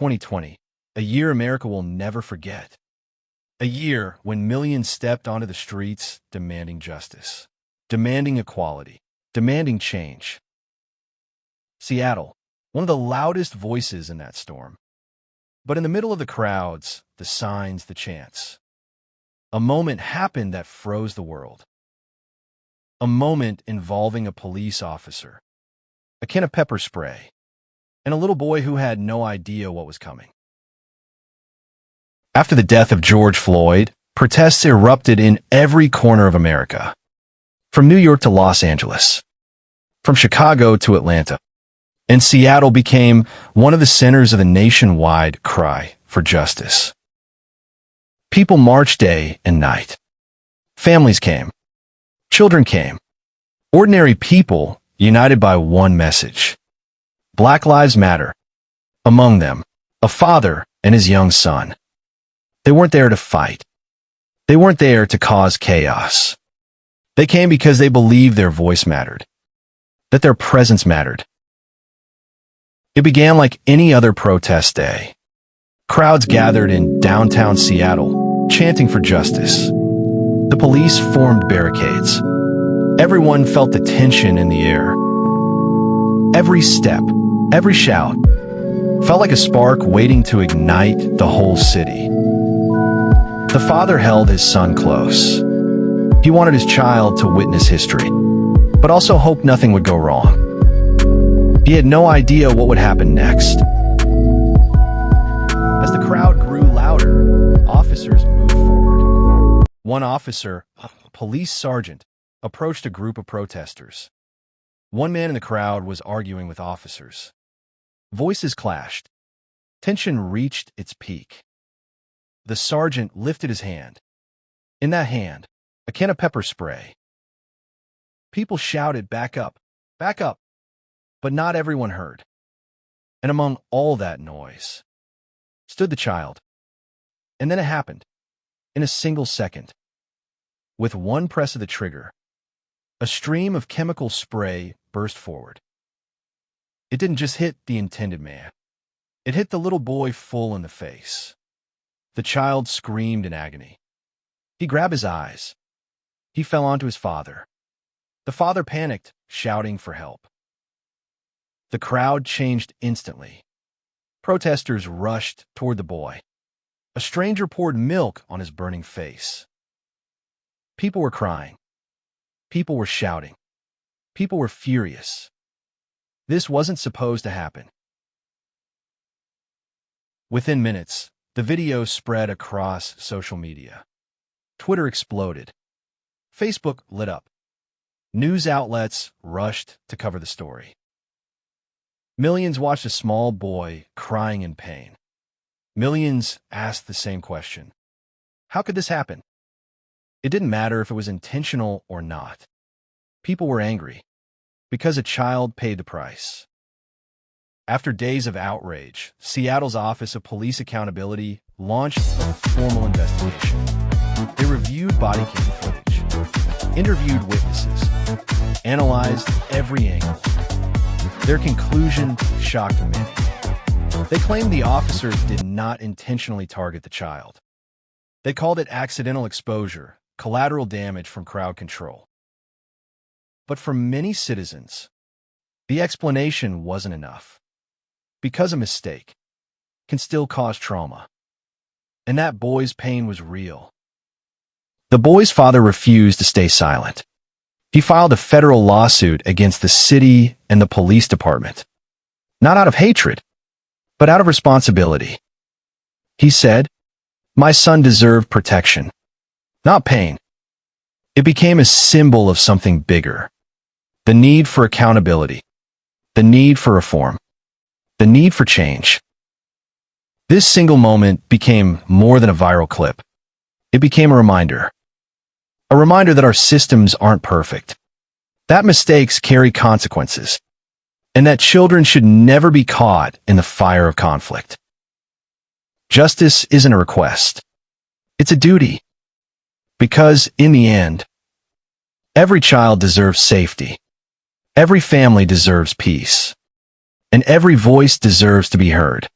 2020, a year America will never forget. A year when millions stepped onto the streets demanding justice, demanding equality, demanding change. Seattle, one of the loudest voices in that storm. But in the middle of the crowds, the signs, the chants, a moment happened that froze the world. A moment involving a police officer, a can of pepper spray, and a little boy who had no idea what was coming. After the death of George Floyd, protests erupted in every corner of America, from New York to Los Angeles, from Chicago to Atlanta, and Seattle became one of the centers of the nationwide cry for justice. People marched day and night. Families came. Children came. Ordinary people united by one message. Black Lives Matter. Among them, a father and his young son. They weren't there to fight. They weren't there to cause chaos. They came because they believed their voice mattered, that their presence mattered. It began like any other protest day. Crowds gathered in downtown Seattle, chanting for justice. The police formed barricades. Everyone felt the tension in the air. Every step, every shout, felt like a spark waiting to ignite the whole city. The father held his son close. He wanted his child to witness history, but also hoped nothing would go wrong. He had no idea what would happen next. As the crowd grew louder, officers moved forward. One officer, a police sergeant, approached a group of protesters. One man in the crowd was arguing with officers. Voices clashed. Tension reached its peak. The sergeant lifted his hand. In that hand, a can of pepper spray. People shouted, "Back up! Back up!" But not everyone heard. And among all that noise stood the child. And then it happened. In a single second. With one press of the trigger, a stream of chemical spray burst forward. It didn't just hit the intended man. It hit the little boy full in the face. The child screamed in agony. He grabbed his eyes. He fell onto his father. The father panicked, shouting for help. The crowd changed instantly. Protesters rushed toward the boy. A stranger poured milk on his burning face. People were crying. People were shouting. People were furious. This wasn't supposed to happen. Within minutes, the video spread across social media. Twitter exploded. Facebook lit up. News outlets rushed to cover the story. Millions watched a small boy crying in pain. Millions asked the same question. How could this happen? It didn't matter if it was intentional or not. People were angry because a child paid the price. After days of outrage, Seattle's Office of Police Accountability launched a formal investigation. They reviewed body cam footage, interviewed witnesses, analyzed every angle. Their conclusion shocked many. They claimed the officers did not intentionally target the child. They called it accidental exposure, collateral damage from crowd control. But for many citizens, the explanation wasn't enough. Because a mistake can still cause trauma. And that boy's pain was real. The boy's father refused to stay silent. He filed a federal lawsuit against the city and the police department. Not out of hatred, but out of responsibility. He said, "My son deserved protection, not pain." It became a symbol of something bigger. The need for accountability. The need for reform. The need for change. This single moment became more than a viral clip. It became a reminder. A reminder that our systems aren't perfect. That mistakes carry consequences. And that children should never be caught in the fire of conflict. Justice isn't a request. It's a duty. Because, in the end, every child deserves safety. Every family deserves peace. And every voice deserves to be heard.